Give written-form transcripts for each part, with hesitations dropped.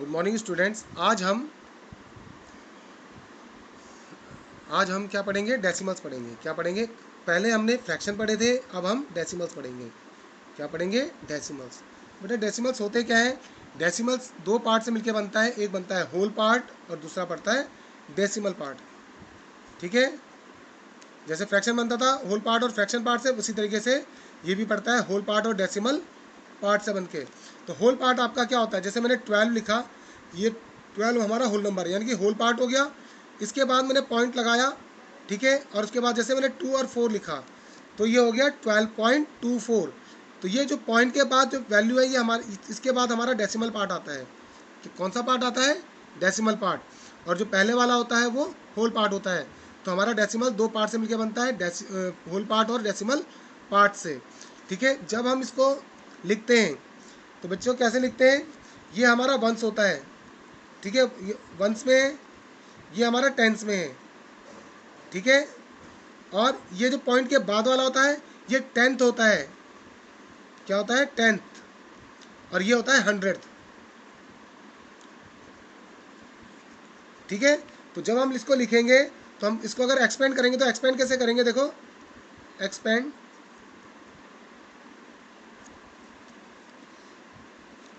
Good morning students. आज हम क्या पढ़ेंगे? डेसिमल्स पढ़ेंगे। क्या पढ़ेंगे? पहले हमने फ्रैक्शन पढ़े थे, अब हम डेसिमल्स पढ़ेंगे। क्या पढ़ेंगे? डेसिमल्स। बेटा डेसिमल्स होते क्या है? डेसिमल्स दो पार्ट से मिलकर बनता है, एक बनता है होल पार्ट और दूसरा पड़ता है डेसिमल पार्ट। ठीक है, जैसे फ्रैक्शन बनता था होल पार्ट और फ्रैक्शन पार्ट से, उसी तरीके से ये भी पड़ता है होल पार्ट और डेसिमल पार्ट से बन के। तो होल पार्ट आपका क्या होता है? जैसे मैंने 12 लिखा, ये 12 हमारा होल नंबर है, यानी कि होल पार्ट हो गया। इसके बाद मैंने पॉइंट लगाया, ठीक है, और उसके बाद जैसे मैंने 2 और 4 लिखा तो ये हो गया 12.24। तो ये जो पॉइंट के बाद जो वैल्यू है, ये हमारे इसके बाद हमारा डेसिमल पार्ट आता है। कि कौन सा पार्ट आता है? Decimal part. और जो पहले वाला होता है वो होल पार्ट होता है। तो हमारा डेसिमल दो पार्ट से मिलकर बनता है, होल पार्ट और डेसिमल पार्ट से। ठीक है, जब हम इसको लिखते हैं तो बच्चों कैसे लिखते हैं? ये हमारा वंस होता है, ठीक है, वंस में, ये हमारा टेंस में है, ठीक है। और ये जो पॉइंट के बाद वाला होता है ये टेंथ होता है। क्या होता है? टेंथ। और ये होता है 100th। ठीक है, तो जब हम इसको लिखेंगे तो हम इसको अगर एक्सपेंड करेंगे तो एक्सपेंड कैसे करेंगे? देखो, एक्सपेंड,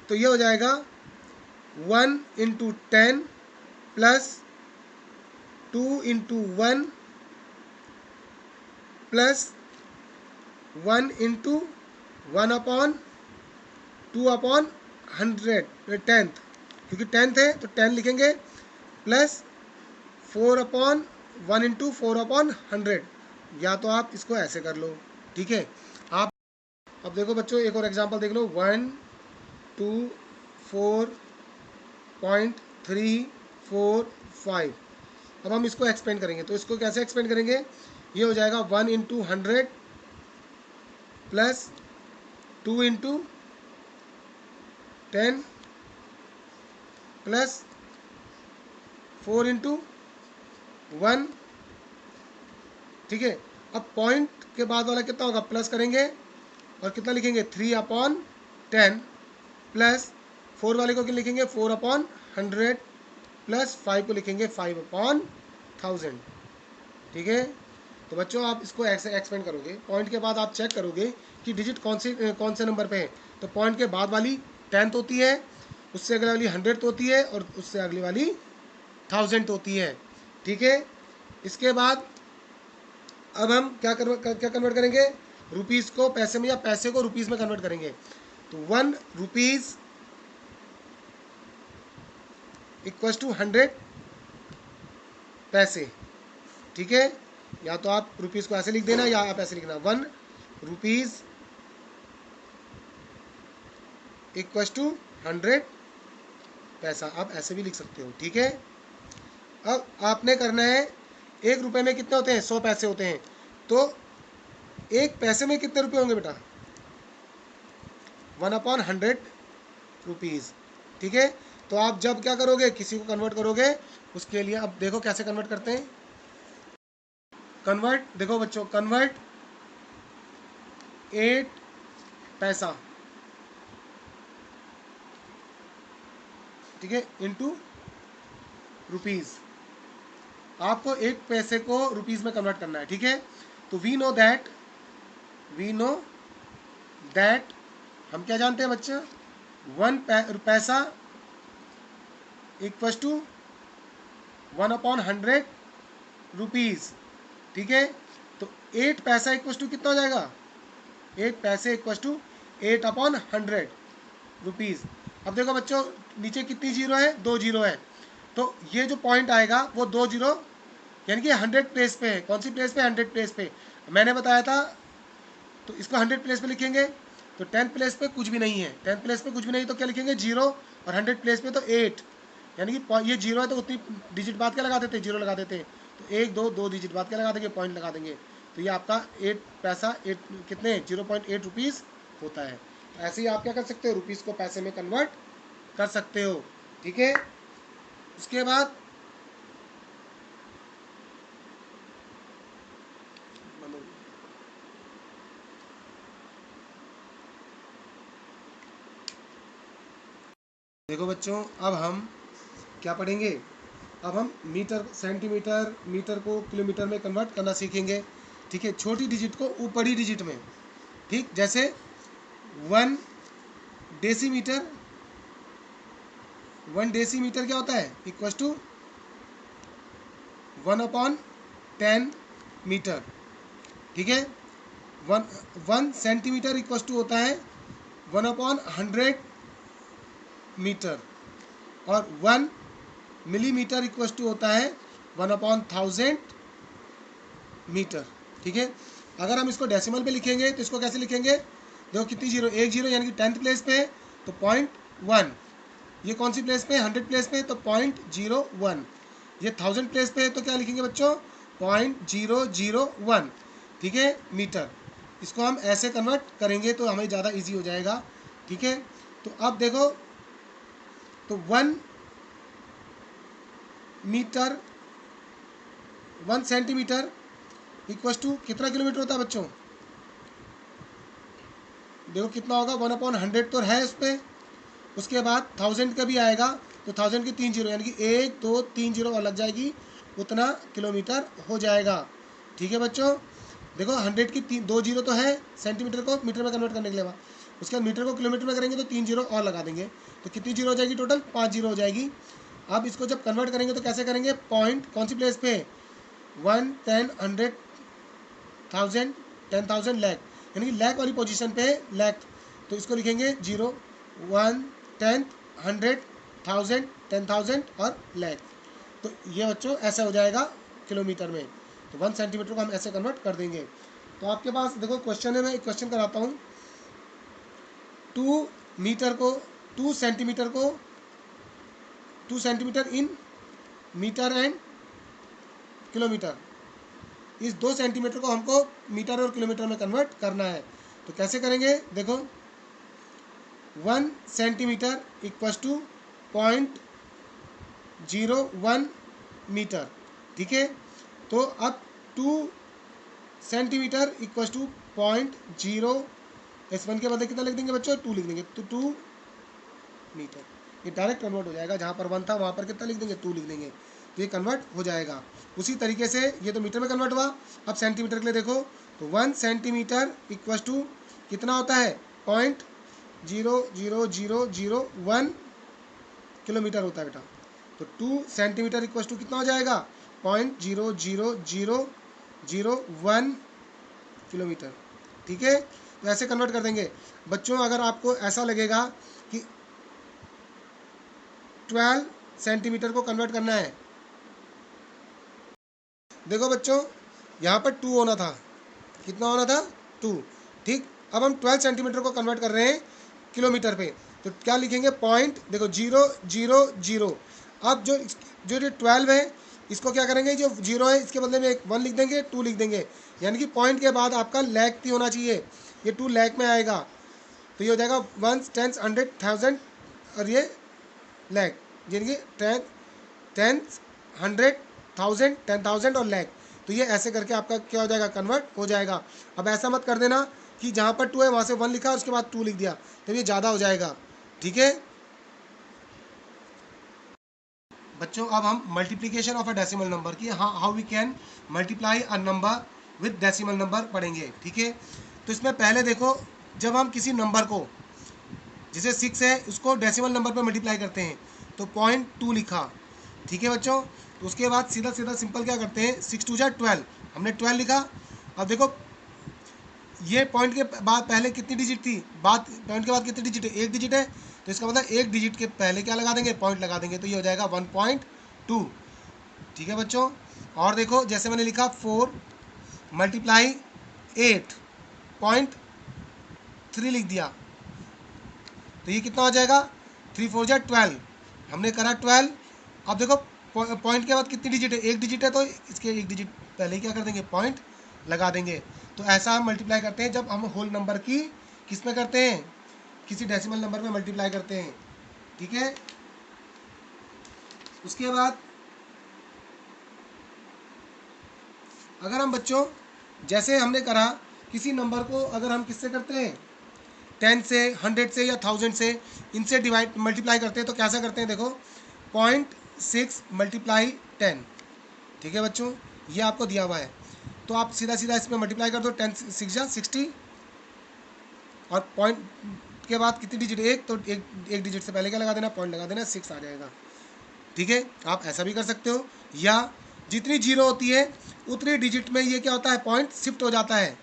तो ये हो जाएगा 1 × 10 प्लस 2 × 1 प्लस 1 × 1/2/100 टेंथ, क्योंकि टेंथ है तो 10 लिखेंगे, प्लस 4/1 × 4/100। या तो आप इसको ऐसे कर लो, ठीक है। आप अब देखो बच्चों, एक और एग्जांपल देख लो। 124.345। अब हम इसको एक्सपेंड करेंगे, तो इसको कैसे एक्सपेंड करेंगे? ये हो जाएगा 1 × 100 प्लस 2 × 10 प्लस 4 × 1। ठीक है, अब पॉइंट के बाद वाला कितना होगा? प्लस करेंगे और कितना लिखेंगे? 3/10 प्लस 4 वाले को क्या लिखेंगे? 4/100 प्लस 5 को लिखेंगे 5/1000। ठीक है, तो बच्चों आप इसको ऐसे एक्सपेंड करोगे, पॉइंट के बाद आप चेक करोगे कि डिजिट कौन से नंबर पे है। तो पॉइंट के बाद वाली 10th होती है, उससे अगले वाली 100th होती है, और उससे अगली वाली 1000th होती है। ठीक है, इसके बाद अब हम क्या कन्वर्ट करेंगे? रुपीज़ को पैसे में या पैसे को रुपीज़ में कन्वर्ट करेंगे। तो 1 रुपीज़ इक्वल्स टू 100 पैसे। ठीक है, या तो आप रुपीज़ को ऐसे लिख देना या आप ऐसे लिखना 1 रुपीज़ इक्वल्स टू 100 पैसा। आप ऐसे भी लिख सकते हो। ठीक है, अब आपने करना है, 1 रुपये में कितने होते हैं? 100 पैसे होते हैं। तो 1 पैसे में कितने रुपये होंगे बेटा? 1/100 रुपीज़। ठीक है, तो आप जब क्या करोगे, किसी को कन्वर्ट करोगे, उसके लिए अब देखो कैसे कन्वर्ट करते हैं। कन्वर्ट, देखो बच्चों, कन्वर्ट 8 पैसा, ठीक है, इनटू रुपीज़। आपको 1 पैसे को रुपीज़ में कन्वर्ट करना है। ठीक है, तो वी नो दैट हम क्या जानते हैं बच्चे? 1 पैसा इक्वल्स टू 1/100 रुपीज़। ठीक है, तो 8 पैसा इक्वल्स टू कितना हो जाएगा? 8 पैसे इक्वल्स टू 8/100 रुपीज़। अब देखो बच्चों, नीचे कितनी जीरो है? 2 जीरो है। तो ये जो पॉइंट आएगा वो 2 जीरो, यानी कि 100 प्लेस पे है। कौन सी प्लेस पे? 100 प्लेस पे। मैंने बताया था, तो इसको 100 प्लेस पे लिखेंगे। तो 10th प्लेस पे कुछ भी नहीं है, 10th प्लेस पे कुछ भी नहीं, तो क्या लिखेंगे? जीरो। और 100 प्लेस पे तो 8, यानी कि ये जीरो है तो उतनी डिजिट बाद क्या लगा देते हैं? जीरो लगा देते हैं। तो 1 2 डिजिट बाद क्या लगा देंगे? पॉइंट लगा देंगे। तो ये आपका 8 पैसा 8 कितने? 0.8 रुपीज़ होता है। तो ऐसे ही आप क्या कर सकते हो? रुपीज़ को पैसे में कन्वर्ट कर सकते हो। ठीक है, उसके बाद देखो बच्चों, अब हम क्या पढ़ेंगे, अब हम मीटर, सेंटीमीटर, मीटर को किलोमीटर में कन्वर्ट करना सीखेंगे। ठीक है, छोटी डिजिट को बड़ी डिजिट में। ठीक, जैसे 1 डेसीमीटर, 1 डेसीमीटर क्या होता है, इक्वल टू 1/10 मीटर। ठीक है, 1 सेंटीमीटर इक्वल टू होता है 1/100 मीटर, और 1 मिलीमीटर इक्वल टू होता है 1/1000 मीटर। ठीक है, अगर हम इसको डेसिमल पे लिखेंगे तो इसको कैसे लिखेंगे, देखो कितनी जीरो, एक जीरो यानी कि 10th प्लेस पे है तो 0.1, ये कौन सी प्लेस पे है, 100 प्लेस पे है तो 0.01, ये 1000 प्लेस पे है तो क्या लिखेंगे बच्चों, 0.001। ठीक है, मीटर। इसको हम ऐसे कन्वर्ट करेंगे तो हमें ज़्यादा इजी हो जाएगा। ठीक है, तो अब देखो, तो 1 मीटर, 1 सेंटीमीटर इक्वल टू कितना किलोमीटर होता है बच्चों, देखो कितना होगा, 1/100 तो है उस पर, उसके बाद 1000 का भी आएगा तो 1000 की 3 जीरो यानी कि 1 2 3 जीरो और लग जाएगी, उतना किलोमीटर हो जाएगा। ठीक है बच्चों, देखो 100 की 2 जीरो तो है, सेंटीमीटर को मीटर में कन्वर्ट करने के लिए, उसके बाद मीटर को किलोमीटर में करेंगे तो 3 जीरो और लगा देंगे, तो कितनी जीरो हो जाएगी, टोटल 5 जीरो हो जाएगी। अब इसको जब कन्वर्ट करेंगे तो कैसे करेंगे, पॉइंट कौन सी प्लेस पे, 1 10 100 1000 10,000 लैख, यानी कि लैख वाली पोजीशन पे लैख, तो इसको लिखेंगे 0 1 10 100 1000 10,000 और लैख। तो ये बच्चों ऐसा हो जाएगा किलोमीटर में, तो 1 सेंटीमीटर को हम ऐसे कन्वर्ट कर देंगे। तो आपके पास देखो क्वेश्चन है, मैं एक क्वेश्चन कराता हूँ। 2 centimetre in metre and kilometre, इस 2 सेंटीमीटर को हमको मीटर और किलोमीटर में कन्वर्ट करना है, तो कैसे करेंगे, देखो 1 सेंटीमीटर इक्वल टू 0.01 मीटर। ठीक है, तो अब 2 सेंटीमीटर इक्वल टू 0.0, S1 के बदले कितना लिख देंगे बच्चों, 2 लिख देंगे, तो 2 मीटर, ये डायरेक्ट कन्वर्ट हो जाएगा, जहाँ पर 1 था वहाँ पर कितना लिख देंगे, 2 लिख देंगे, तो ये कन्वर्ट हो जाएगा। उसी तरीके से ये तो मीटर में कन्वर्ट हुआ। अब सेंटीमीटर के लिए देखो, तो 1 सेंटीमीटर इक्वल टू कितना होता है, 0.00001 किलोमीटर होता है बेटा, तो 2 सेंटीमीटर इक्वल टू कितना हो जाएगा, 0.00001 किलोमीटर। ठीक है, तो ऐसे कन्वर्ट कर देंगे बच्चों। अगर आपको ऐसा लगेगा कि 12 सेंटीमीटर को कन्वर्ट करना है, देखो बच्चों यहाँ पर 2 होना था, कितना होना था, 2। ठीक, अब हम 12 सेंटीमीटर को कन्वर्ट कर रहे हैं किलोमीटर पे, तो क्या लिखेंगे, पॉइंट, देखो 000। अब जो जो जो 12 है इसको क्या करेंगे, जो 0 है इसके बदले में एक 1 लिख देंगे, 2 लिख देंगे, यानी कि पॉइंट के बाद आपका लैख भी होना चाहिए, ये 2 लैख में आएगा, तो ये हो जाएगा 1 10 100 1000 और ये लैख, यानी कि 10 100 1000 10,000 और लैख। तो ये ऐसे करके आपका क्या हो जाएगा, कन्वर्ट हो जाएगा। अब ऐसा मत कर देना कि जहाँ पर 2 है वहाँ से 1 लिखा उसके बाद 2 लिख दिया, तो ये ज़्यादा हो जाएगा। ठीक है बच्चों, अब हम multiplication of a decimal number की, how we can multiply a number with decimal number पढ़ेंगे। ठीक है, तो इसमें पहले देखो, जब हम किसी नंबर को, जैसे 6 है उसको डेसिमल नंबर पर मल्टीप्लाई करते हैं तो 0.2 लिखा। ठीक है बच्चों, तो उसके बाद सीधा सीधा सिंपल क्या करते हैं, 6 2 जा 12, हमने 12 लिखा। अब देखो ये पॉइंट के बाद पहले कितनी डिजिट थी, पॉइंट के बाद कितनी डिजिट है, एक डिजिट है, तो इसका मतलब एक डिजिट के पहले क्या लगा देंगे, पॉइंट लगा देंगे, तो ये हो जाएगा 1.2। ठीक है बच्चों, और देखो जैसे मैंने लिखा 4 मल्टीप्लाई 8.3 लिख दिया, तो ये कितना हो जाएगा, 3 4 जा 12, हमने करा 12। अब देखो पॉइंट के बाद कितनी डिजिट है, एक डिजिट है, तो इसके एक डिजिट पहले ही क्या कर देंगे, पॉइंट लगा देंगे। तो ऐसा हम मल्टीप्लाई करते हैं जब हम होल नंबर की किस में करते हैं, किसी डेसिमल नंबर में मल्टीप्लाई करते हैं। ठीक है, उसके बाद अगर हम बच्चों, जैसे हमने करा किसी नंबर को अगर हम किससे करते हैं, 10 से, 100 से या 1000 से, इनसे डिवाइड मल्टीप्लाई करते हैं तो कैसा करते हैं देखो, 0.6 मल्टीप्लाई 10। ठीक है बच्चों, ये आपको दिया हुआ है, तो आप सीधा सीधा इसमें मल्टीप्लाई कर दो, 10 6 जा 60, और पॉइंट के बाद कितनी डिजिट, एक, तो एक डिजिट से पहले क्या लगा देना, पॉइंट लगा देना, 6 आ जाएगा। ठीक है, आप ऐसा भी कर सकते हो, या जितनी जीरो होती है उतनी डिजिट में ये क्या होता है, पॉइंट शिफ्ट हो जाता है।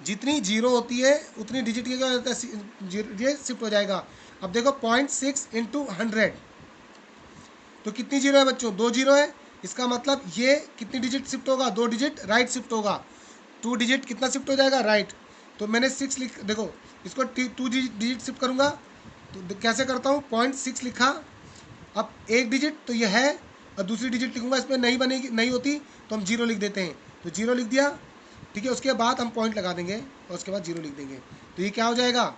जितनी जीरो होती है उतनी डिजिट ये क्या होता है, ये शिफ्ट हो जाएगा। अब देखो 0.6 इंटू 100, तो कितनी जीरो है बच्चों, 2 जीरो है। इसका मतलब ये कितनी डिजिट शिफ्ट होगा, 2 डिजिट राइट शिफ्ट होगा। 2 डिजिट कितना शिफ्ट हो जाएगा, राइट। तो मैंने 6 लिख, देखो इसको 2 डिजिट शिफ्ट करूँगा तो कैसे करता हूँ, 0.6 लिखा, अब एक डिजिट तो ये है, और दूसरी डिजिट लिखूंगा, इसमें नहीं बनेगी, नहीं होती तो हम जीरो लिख देते हैं, तो जीरो लिख दिया। ठीक है, उसके बाद हम पॉइंट लगा देंगे और उसके बाद जीरो लिख देंगे, तो ये क्या हो जाएगा,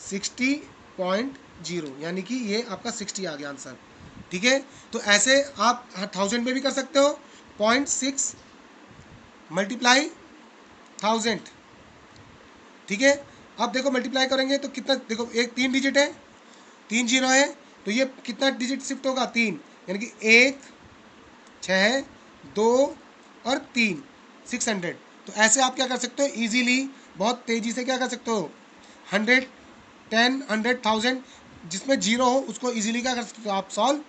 60.0, यानी कि ये आपका 60 आ गया आंसर। ठीक है, तो ऐसे आप 1000 में भी कर सकते हो, 0.6 मल्टीप्लाई 1000। ठीक है, अब देखो मल्टीप्लाई करेंगे तो कितना, देखो एक 3 डिजिट है, 3 जीरो है, तो ये कितना डिजिट शिफ्ट होगा, 3, यानी कि 1 6 2 और 3, 600। तो ऐसे आप क्या कर सकते हो, इजीली बहुत तेज़ी से क्या कर सकते हो, 100 10 100 1000 जिसमें जीरो हो उसको इजीली क्या कर सकते हो, आप सॉल्व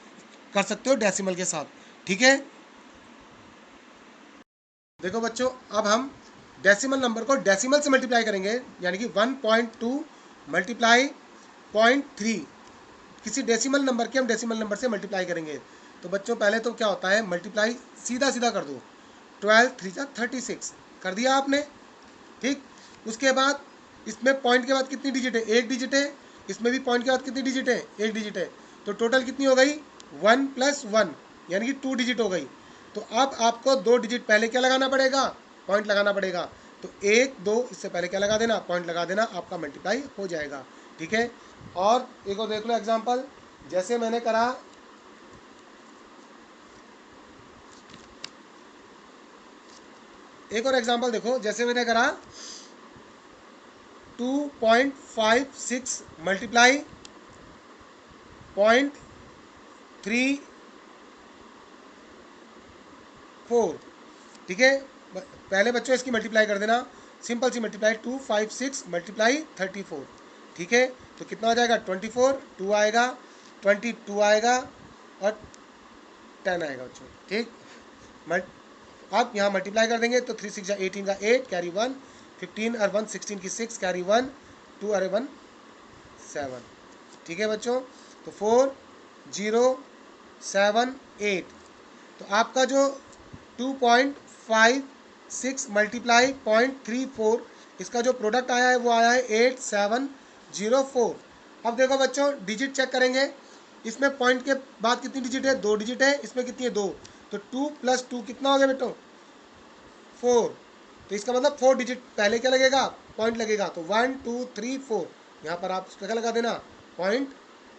कर सकते हो डेसिमल के साथ। ठीक है, देखो बच्चों, अब हम डेसिमल नंबर को डेसिमल से मल्टीप्लाई करेंगे, यानी कि 1.2 मल्टीप्लाई 0.3, किसी डेसिमल नंबर के हम डेसिमल नंबर से मल्टीप्लाई करेंगे। तो बच्चों पहले तो क्या होता है, मल्टीप्लाई सीधा सीधा कर दो, 12 3 36 कर दिया आपने। ठीक, उसके बाद इसमें पॉइंट के बाद कितनी डिजिट है, एक डिजिट है, इसमें भी पॉइंट के बाद कितनी डिजिट है, एक डिजिट है, तो टोटल कितनी हो गई, 1 + 1, यानी कि 2 डिजिट हो गई। तो अब आपको 2 डिजिट पहले क्या लगाना पड़ेगा, पॉइंट लगाना पड़ेगा, तो 1 2 इससे पहले क्या लगा देना, पॉइंट लगा देना, आपका मल्टीप्लाई हो जाएगा। ठीक है, और एक और देख लो एग्जाम्पल, जैसे मैंने करा, एक और एग्जाम्पल देखो, जैसे मैंने करा 2.56 मल्टीप्लाई 0.34। ठीक है, पहले बच्चों इसकी मल्टीप्लाई कर देना, सिंपल सी मल्टीप्लाई, 256 मल्टीप्लाई 34। ठीक है, तो कितना आ जाएगा, 24, 2 आएगा, 22 आएगा और 10 आएगा बच्चों। ठीक, आप यहाँ मल्टीप्लाई कर देंगे तो 3 6 18 का 8 कैरी 1, 15 और 1 16 की 6 कैरी 1, 2 और 1 7। ठीक है बच्चों, तो 4 0 7 8, तो आपका जो 2.56 मल्टीप्लाई 0.34, इसका जो प्रोडक्ट आया है वो आया है 8704। अब देखो बच्चों डिजिट चेक करेंगे, इसमें पॉइंट के बाद कितनी डिजिट है, 2 डिजिट है, इसमें कितनी है, 2, तो 2 + 2 कितना हो गया बेटो, 4। तो इसका मतलब 4 डिजिट पहले क्या लगेगा, पॉइंट लगेगा, तो 1 2 3 4, यहाँ पर आप क्या लगा देना, पॉइंट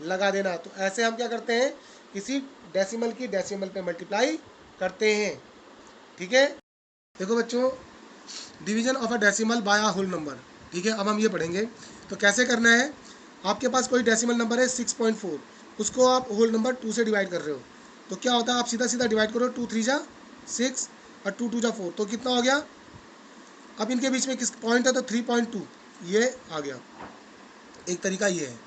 लगा देना। तो ऐसे हम क्या करते हैं, किसी डेसिमल की डेसिमल पे मल्टीप्लाई करते हैं। ठीक है, देखो बच्चों, division of a decimal by a whole number. ठीक है, अब हम ये पढ़ेंगे, तो कैसे करना है, आपके पास कोई डेसिमल नंबर है 6.4, उसको आप होल नंबर 2 से डिवाइड कर रहे हो, तो क्या होता है, आप सीधा सीधा डिवाइड करो, 2 3 जा 6 और 2 2 जा 4, तो कितना हो गया। अब इनके बीच में किस पॉइंट है, तो 3.2 ये आ गया, एक तरीका ये है।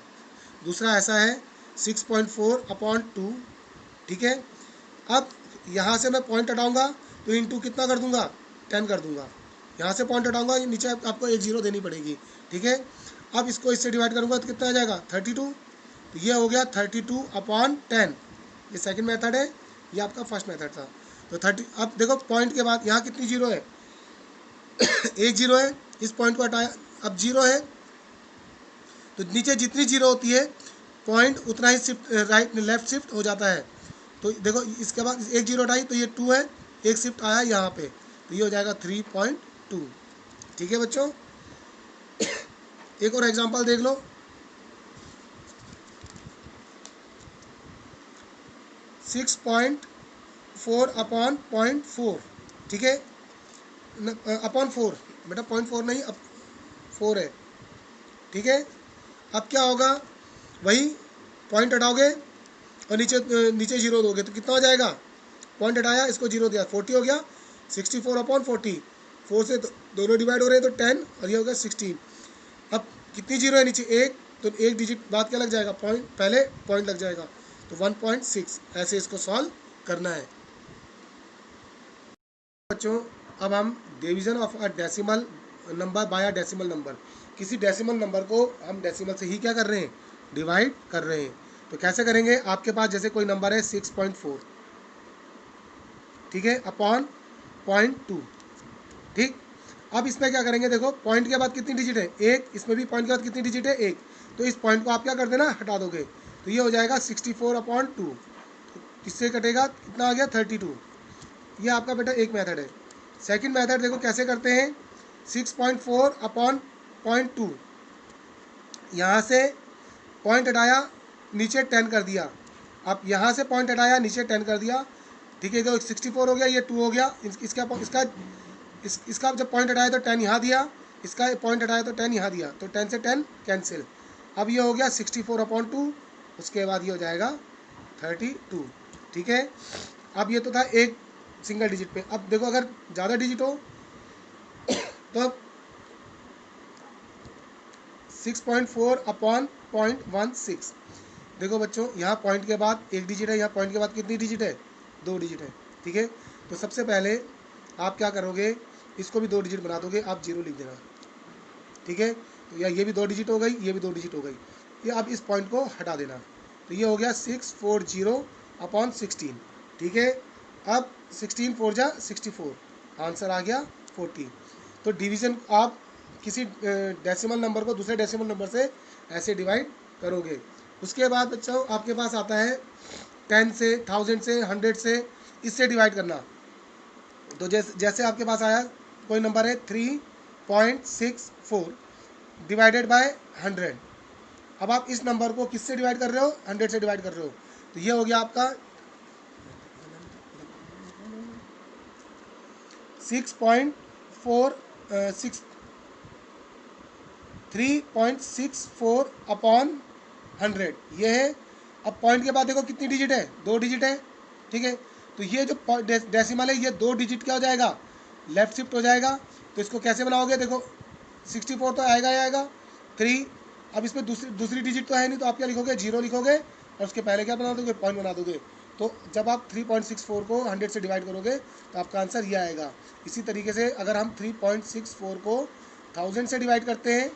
दूसरा ऐसा है 6.4/2। ठीक है, अब यहाँ से मैं पॉइंट हटाऊंगा तो इंटू कितना कर दूंगा, 10 कर दूंगा, यहाँ से पॉइंट हटाऊंगा, नीचे आपको एक जीरो देनी पड़ेगी। ठीक है, अब इसको इससे डिवाइड करूंगा तो कितना आ जाएगा, 32, तो ये हो गया 32/10। ये सेकंड मेथड है, ये आपका फर्स्ट मेथड था। तो 30, अब देखो पॉइंट के बाद यहाँ कितनी जीरो है, एक जीरो है, इस पॉइंट को हटाया, अब जीरो है, तो नीचे जितनी जीरो होती है पॉइंट उतना ही शिफ्ट राइट लेफ्ट शिफ्ट हो जाता है। तो देखो इसके बाद एक जीरो हटाई तो ये 2 है, एक शिफ्ट आया यहाँ पे, तो ये हो जाएगा 3.2। ठीक है बच्चों, एक और एग्जांपल देख लो, 6.4/0.4। ठीक है, अपॉन 4, बेटा 0.4 नहीं, अब 4 है, ठीक है। अब क्या होगा, वही पॉइंट हटाओगे और नीचे नीचे जीरो दोगे तो कितना हो जाएगा, पॉइंट हटाया इसको जीरो दिया 40 हो गया, 64/40, 4 से दोनों डिवाइड हो रहे हैं तो 10 और ये हो गया 16। अब कितनी जीरो है नीचे, एक, तो एक डिजिट बाद क्या लग जाएगा, पॉइंट, पहले पॉइंट लग जाएगा तो 1.6। ऐसे इसको सॉल्व करना है बच्चों। अब हम division of a decimal number by a decimal number, किसी डेसिमल नंबर को हम डेसिमल से ही क्या कर रहे हैं, डिवाइड कर रहे हैं। तो कैसे करेंगे, आपके पास जैसे कोई नंबर है 6.4, ठीक है, अपॉन 0.2, ठीक। अब इसमें क्या करेंगे, देखो पॉइंट के बाद कितनी डिजिट है, एक, इसमें भी पॉइंट के बाद कितनी डिजिट है, एक, तो इस पॉइंट को आप क्या कर देना, हटा दोगे तो ये हो जाएगा 64/2। किससे कटेगा, कितना आ गया 32। ये आपका बेटा एक मेथड है। सेकंड मेथड देखो कैसे करते हैं, 6.4/0.2, यहाँ से पॉइंट हटाया नीचे 10 कर दिया, अब यहाँ से पॉइंट हटाया नीचे 10 कर दिया, ठीक है, तो 64 हो गया, ये 2 हो गया, इसका जब पॉइंट हटाया तो 10 यहाँ दिया, इसका पॉइंट हटाया तो 10 यहाँ दिया, तो 10 से 10 कैंसिल। अब ये हो गया 64/2, उसके बाद ये हो जाएगा 32, ठीक है। अब ये तो था एक सिंगल डिजिट पे। अब देखो अगर ज़्यादा डिजिट हो तो 6.4/0.16। देखो बच्चों, यहाँ पॉइंट के बाद एक डिजिट है, यहाँ पॉइंट के बाद कितनी डिजिट है, दो डिजिट है, ठीक है। तो सबसे पहले आप क्या करोगे, इसको भी दो डिजिट बना दोगे, आप जीरो लिख देना, ठीक है। तो या ये भी दो डिजिट हो गई, ये भी दो डिजिट हो गई, ये आप इस पॉइंट को हटा देना, तो ये हो गया 640/16, ठीक है। अब 16 4 जा 64, आंसर आ गया 40। तो डिवीज़न आप किसी डेसिमल नंबर को दूसरे डेसिमल नंबर से ऐसे डिवाइड करोगे। उसके बाद बच्चों आपके पास आता है 10 से, 1000 से, 100 से, इससे डिवाइड करना। तो जैसे आपके पास आया कोई नंबर है 3.64 डिवाइडेड बाय 100। अब आप इस नंबर को किससे डिवाइड कर रहे हो, 100 से डिवाइड कर रहे हो, तो ये हो गया आपका 3.64/100 ये है। अब पॉइंट के बाद देखो कितनी डिजिट है, दो डिजिट है, ठीक है। तो ये जो डेसिमल है ये दो डिजिट क्या हो जाएगा, लेफ्ट शिफ्ट हो जाएगा। तो इसको कैसे बनाओगे, देखो 64 तो आएगा ही आएगा, 3, अब इसमें दूसरी डिजिट तो है नहीं, तो आप क्या लिखोगे, जीरो लिखोगे और उसके पहले क्या बना दोगे, पॉइंट बना दोगे। तो जब आप 3.64 को 100 से डिवाइड करोगे तो आपका आंसर ये आएगा। इसी तरीके से अगर हम 3.64 को 1000 से डिवाइड करते हैं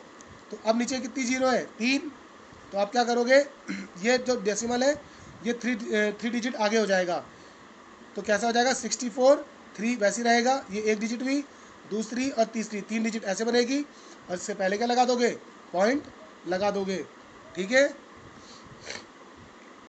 तो अब नीचे कितनी जीरो है, 3, तो आप क्या करोगे ये जो डेसिमल है ये थ्री डिजिट आगे हो जाएगा, तो कैसा हो जाएगा 64, 3 वैसे ही रहेगा, ये एक डिजिट हुई, दूसरी और तीसरी 3 डिजिट ऐसे बनेगी और इससे पहले क्या लगा दोगे, पॉइंट लगा दोगे, ठीक है।